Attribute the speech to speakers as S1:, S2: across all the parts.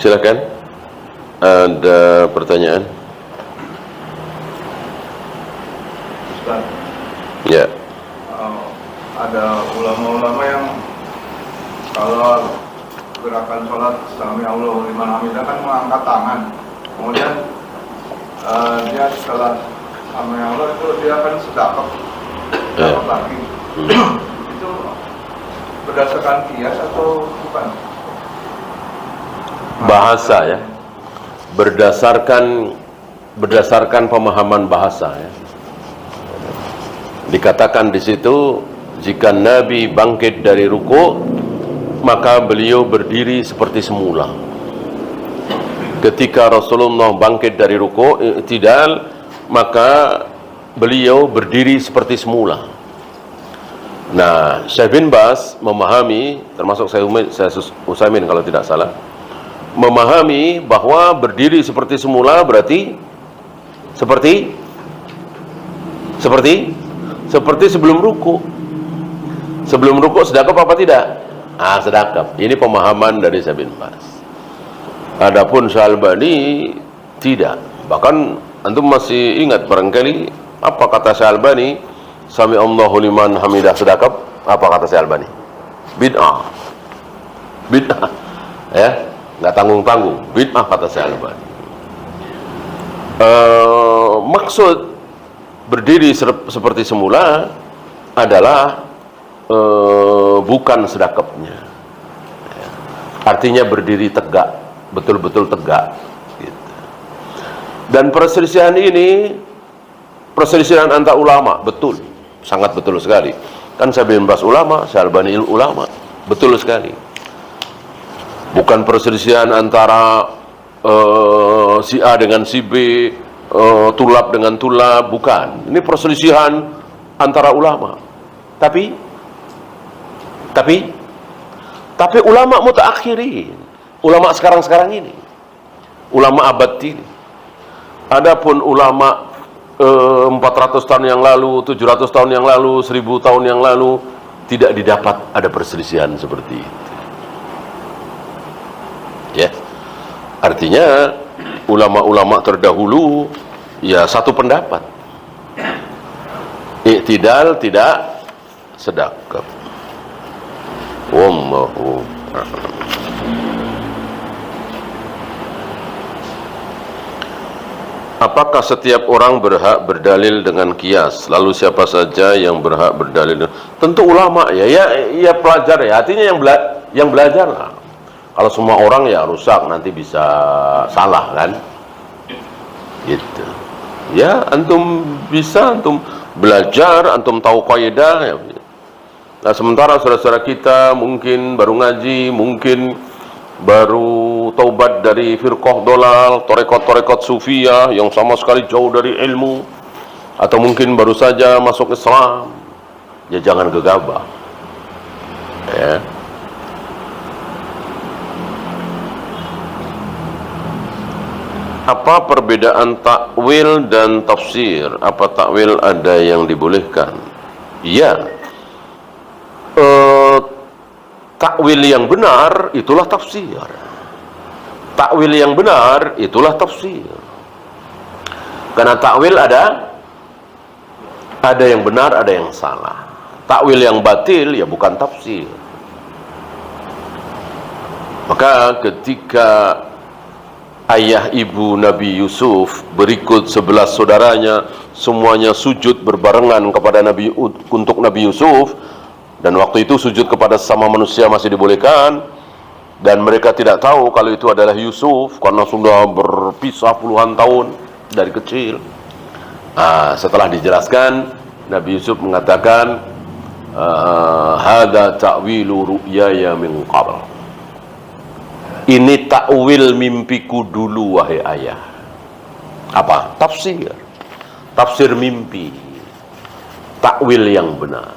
S1: Silakan. Ada pertanyaan?
S2: Ustaz,
S1: Ya.
S2: ada ulama-ulama yang kalau gerakan sholat sami Allahu liman hamidah kan mengangkat tangan, kemudian dia setelah sami Allah itu dia akan sedekah lagi. Itu berdasarkan kias atau bukan?
S1: Bahasa ya, berdasarkan pemahaman bahasa ya. Dikatakan di situ, jika Nabi bangkit dari ruku, maka beliau berdiri seperti semula. Ketika Rasulullah bangkit dari ruku, i'tidal, maka beliau berdiri seperti semula. Nah, Syekh bin Baz memahami, termasuk Syekh Utsaimin kalau tidak salah, memahami bahwa berdiri seperti semula berarti seperti sebelum ruku. Sebelum ruku sedekap apa tidak? Sedekap. Ini pemahaman dari Syekh bin Baz. Adapun Syalbani tidak. Bahkan antum masih ingat barangkali apa kata Syalbani? Sami Allahu liman hamidah sedekap. Apa kata Syalbani? Bid'ah. Bid'ah. Ya. Nggak tanggung-tanggung, bid'ah kata Syalbani. Maksud berdiri seperti semula adalah bukan sedekapnya. Artinya berdiri tegak, betul-betul tegak. Gitu. Dan perselisihan ini, perselisihan antar ulama, betul, sangat betul sekali. Kan Syekh bin Baz ulama, Syalbani ulama, betul sekali. Bukan perselisihan antara si A dengan si B, tulab dengan tulab, bukan. Ini perselisihan antara ulama. Tapi ulama mutaakhirin, ulama sekarang-sekarang ini, ulama abad ini. Adapun ulama 400 tahun yang lalu, 700 tahun yang lalu, 1000 tahun yang lalu, tidak didapat ada perselisihan seperti itu. Ya, artinya ulama-ulama terdahulu ya satu pendapat, i'tidal tidak sedekap. Wallahu a'lam. Apakah setiap orang berhak berdalil dengan kias? Lalu siapa saja yang berhak berdalil? Tentu ulama ya pelajar ya. Artinya yang belajar lah. Kalau semua orang ya rusak, nanti bisa salah kan? Gitu. Ya, antum bisa, antum belajar, antum tahu kaidah. Ya. Nah, sementara saudara-saudara kita mungkin baru ngaji, mungkin baru taubat dari firqah dolal, torekot-torekot sufiyah yang sama sekali jauh dari ilmu, atau mungkin baru saja masuk Islam. Ya jangan gegabah. Ya. Apa perbedaan takwil dan tafsir? Apa takwil ada yang dibolehkan? Ya, takwil yang benar itulah tafsir. Takwil yang benar itulah tafsir. Karena takwil ada yang benar, ada yang salah. Takwil yang batil ya bukan tafsir. Maka ketika ayah ibu Nabi Yusuf berikut 11 saudaranya semuanya sujud berbarengan kepada untuk Nabi Yusuf, dan waktu itu sujud kepada sesama manusia masih dibolehkan, dan mereka tidak tahu kalau itu adalah Yusuf karena sudah berpisah puluhan tahun dari kecil. Setelah dijelaskan, Nabi Yusuf mengatakan, hadza ta'wilu ru'yaya min qabl. Ini takwil mimpiku dulu wahai ayah. Apa? Tafsir. Tafsir mimpi. Takwil yang benar.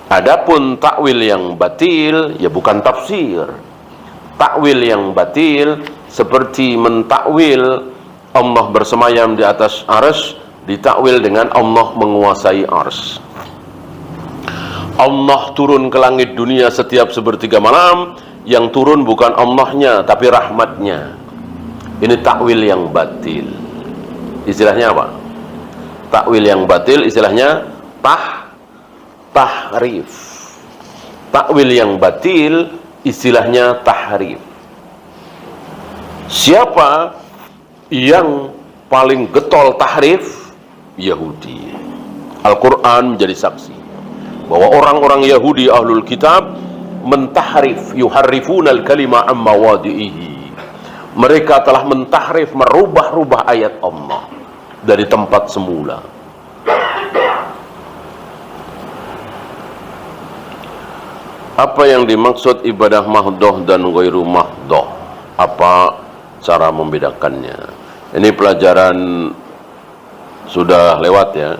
S1: Adapun takwil yang batil ya bukan tafsir. Takwil yang batil seperti mentakwil Allah bersemayam di atas arsy, ditakwil dengan Allah menguasai arsy. Allah turun ke langit dunia setiap sepertiga malam, yang turun bukan Allahnya tapi rahmatnya. Ini takwil yang batil. Istilahnya apa? Takwil yang batil istilahnya tahrif. Takwil yang batil istilahnya tahrif. Siapa yang paling getol tahrif? Yahudi. Al-Quran menjadi saksi bahwa orang-orang Yahudi ahlul kitab mentahrif, yuharrifuna al-kalima amma wadi'ihi. Mereka telah mentahrif, merubah-rubah ayat Allah dari tempat semula. Apa yang dimaksud ibadah mahdoh dan ghairu mahdoh? Apa cara membedakannya? Ini pelajaran sudah lewat ya.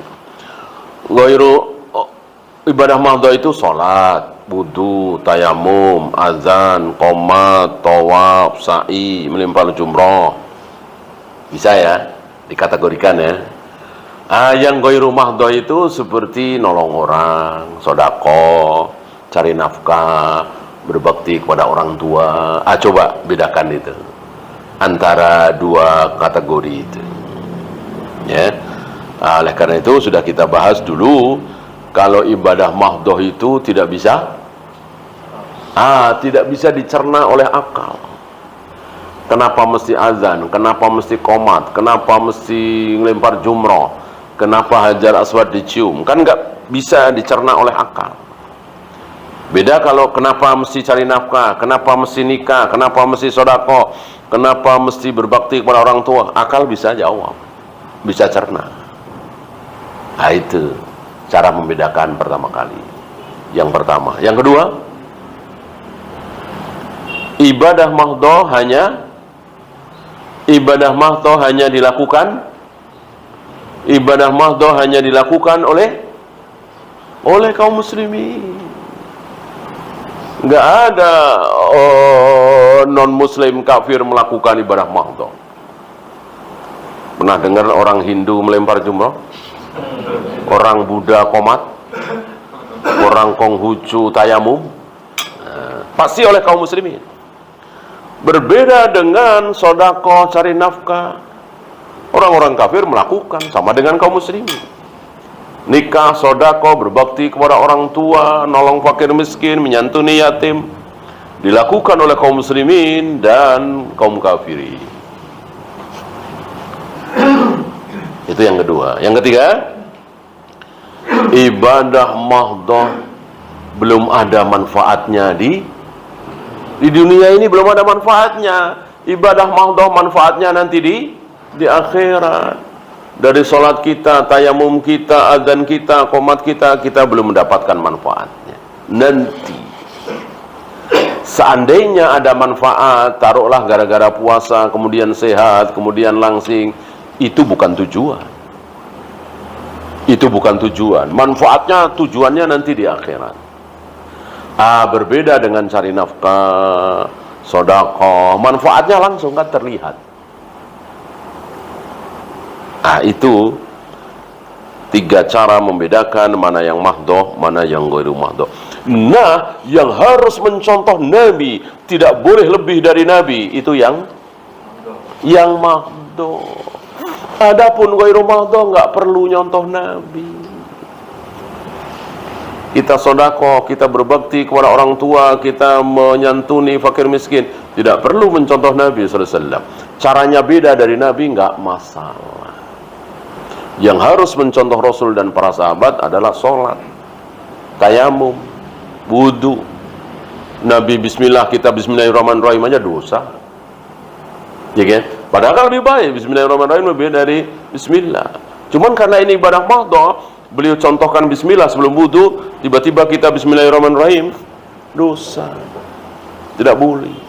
S1: Ibadah mahdoh itu sholat, wudu, tayamum, azan, qomat, tawaf, sa'i, melempar jumroh. Bisa ya, dikategorikan ya. Yang ghairu mahdoh itu seperti nolong orang, sodako, cari nafkah, berbakti kepada orang tua. Coba bedakan itu antara dua kategori itu. Ya. Oleh karena itu sudah kita bahas dulu, kalau ibadah mahdoh itu tidak bisa dicerna oleh akal. Kenapa mesti azan? Kenapa mesti qomat? Kenapa mesti ngelempar jumroh? Kenapa hajar aswad dicium? Kan nggak bisa dicerna oleh akal. Beda kalau kenapa mesti cari nafkah, kenapa mesti nikah, kenapa mesti sodako, kenapa mesti berbakti kepada orang tua. Akal bisa jawab, bisa cerna. Nah, itu cara membedakan pertama kali. Yang pertama. Yang kedua, ibadah mahdoh hanya dilakukan oleh kaum muslimin. Nggak ada non muslim kafir melakukan ibadah mahdoh. Pernah dengar orang Hindu melempar jumroh? Orang Buddha qomat, orang Konghucu tayamum, pasti oleh kaum muslimin. Berbeda dengan sodako, cari nafkah, orang-orang kafir melakukan sama dengan kaum muslimin. Nikah, sodako, berbakti kepada orang tua, nolong fakir miskin, menyantuni yatim, dilakukan oleh kaum muslimin dan kaum kafirin. Itu yang kedua. Yang ketiga, ibadah mahdoh belum ada manfaatnya di dunia ini, belum ada manfaatnya. Ibadah mahdoh manfaatnya nanti di akhirat. Dari sholat kita, tayamum kita, adzan kita, qomat kita belum mendapatkan manfaatnya. Nanti seandainya ada manfaat, taruhlah gara-gara puasa, kemudian sehat, kemudian langsing, itu bukan tujuan. Itu bukan tujuan. Manfaatnya, tujuannya nanti di akhirat. Berbeda dengan cari nafkah, sodako, manfaatnya langsung kan terlihat. Itu 3 cara membedakan mana yang mahdoh, mana yang ghairu mahdoh. Nah, yang harus mencontoh Nabi, tidak boleh lebih dari Nabi, itu yang mahdoh. Adapun ghairu mahdoh nggak perlu nyontoh Nabi. Kita sodako, kita berbakti kepada orang tua, kita menyantuni fakir miskin, tidak perlu mencontoh Nabi SAW. Caranya beda dari Nabi, nggak masalah. Yang harus mencontoh Rasul dan para sahabat adalah sholat, tayamum, wudu. Nabi bismillah, kita bismillahirrahmanirrahim aja dosa. Ya kan? Padahal lebih baik bismillahirrahmanirrahim lebih dari bismillah. Cuman karena ini ibadah mahdoh, beliau contohkan bismillah sebelum wudu, tiba-tiba kita bismillahirrahmanirrahim, dosa. Tidak boleh.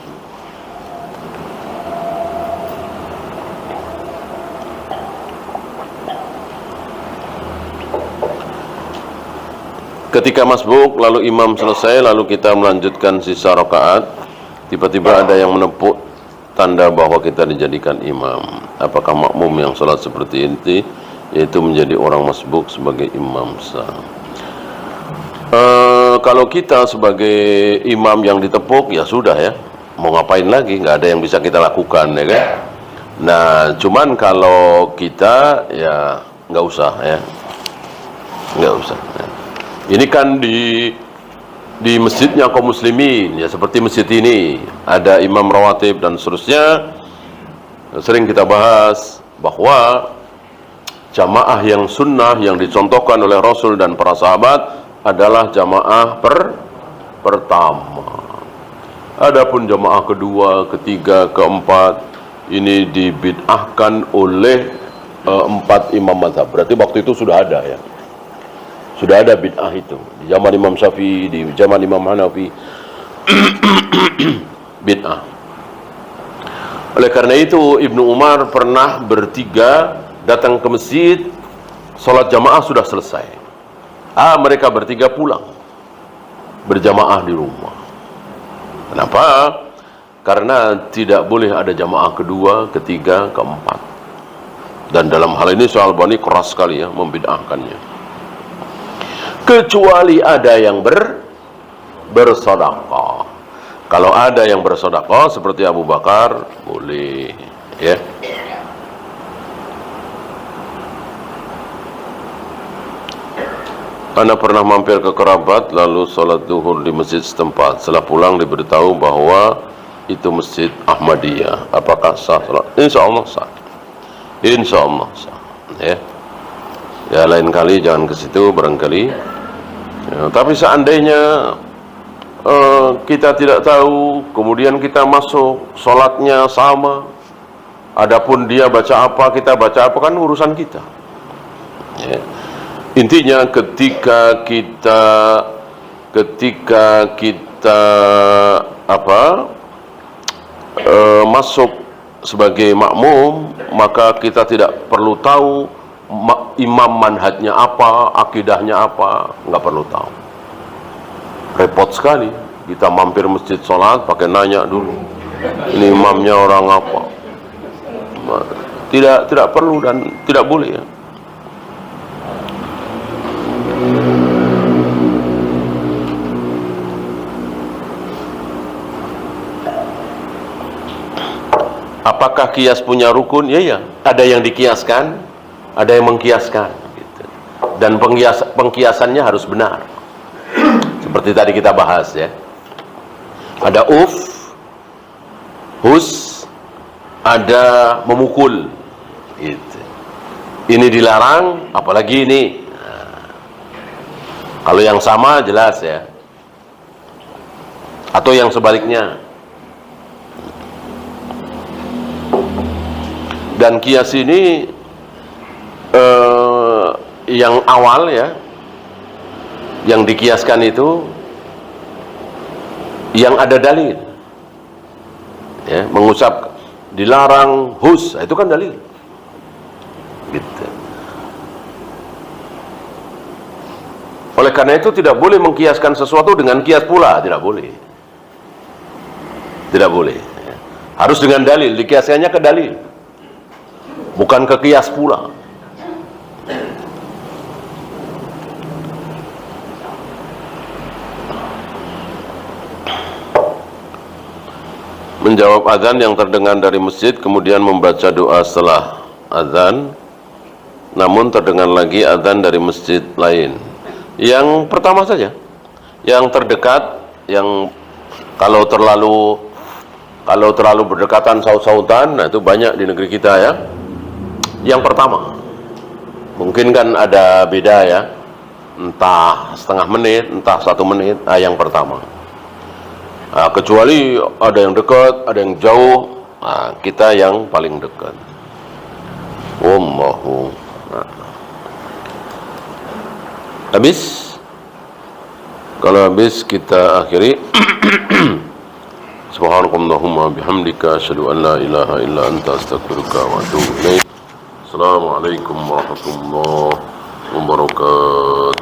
S1: Ketika masbuk, lalu imam selesai, lalu kita melanjutkan sisa rakaat, tiba-tiba ada yang menepuk tanda bahwa kita dijadikan imam. Apakah makmum yang salat seperti ini, yaitu menjadi orang masbuk sebagai imam sah? kalau kita sebagai imam yang ditepuk, ya sudah ya, mau ngapain lagi, nggak ada yang bisa kita lakukan, ya kan. Nah, cuman kalau kita, ya nggak usah ya, nggak usah ya. Ini kan di masjidnya kaum muslimin, ya seperti masjid ini ada imam rawatib dan seterusnya. Sering kita bahas bahwa jamaah yang sunnah yang dicontohkan oleh Rasul dan para sahabat adalah jamaah pertama. Adapun jamaah kedua, ketiga, keempat ini dibid'ahkan oleh 4 imam mazhab. Berarti waktu itu sudah ada ya. Sudah ada bid'ah itu di zaman Imam Syafi'i, di zaman Imam Hanafi. Bid'ah. Oleh karena itu Ibnu Umar pernah bertiga datang ke masjid, sholat jamaah sudah selesai. Mereka bertiga pulang berjamaah di rumah. Kenapa? Karena tidak boleh ada jamaah kedua, ketiga, keempat. Dan dalam hal ini Syekh Albani keras sekali ya membid'ahkannya. Kecuali ada yang bersedekah. Kalau ada yang bersedekah seperti Abu Bakar, boleh ya. Ana pernah mampir ke kerabat lalu sholat zuhur di masjid setempat. Setelah pulang diberitahu bahwa itu masjid Ahmadiyah. Apakah sah sholat? Insya Allah sah. Insya Allah sah. Ya. Ya lain kali jangan ke situ barangkali. Ya, tapi seandainya kita tidak tahu, kemudian kita masuk, sholatnya sama, adapun dia baca apa, kita baca apa, kan urusan kita ya. Intinya ketika kita masuk sebagai makmum, maka kita tidak perlu tahu imam manhajnya apa, akidahnya apa, nggak perlu tahu. Repot sekali kita mampir masjid sholat pakai nanya dulu ini imamnya orang apa. Tidak perlu dan tidak boleh ya. Apakah kias punya rukun? Ya, ada yang dikiaskan, ada yang mengkiaskan gitu. Dan pengkiasannya harus benar. Seperti tadi kita bahas ya. Ada hus, ada memukul gitu. Ini dilarang, apalagi ini. Kalau yang sama jelas ya. Atau yang sebaliknya. Dan kias ini yang awal ya, yang dikiaskan itu yang ada dalil ya, mengucap dilarang hus, itu kan dalil gitu. Oleh karena itu tidak boleh mengkiaskan sesuatu dengan kias pula, tidak boleh ya. Harus dengan dalil, dikiaskannya ke dalil, bukan ke kias pula. Menjawab azan yang terdengar dari masjid, kemudian membaca doa setelah azan, namun terdengar lagi azan dari masjid lain. Yang pertama saja, yang terdekat, yang kalau terlalu berdekatan saut-sautan, nah itu banyak di negeri kita ya. Yang pertama, mungkin kan ada beda ya, entah setengah menit, entah 1 menit. Yang pertama. Kecuali ada yang dekat, ada yang jauh, kita yang paling dekat. Wallahu. Habis? Kalau habis kita akhiri. Subhanakallahumma bihamdika asyhadu an la ilaha illa anta astaghfiruka wa atubu ilaik. Assalamualaikum warahmatullahi wabarakatuh.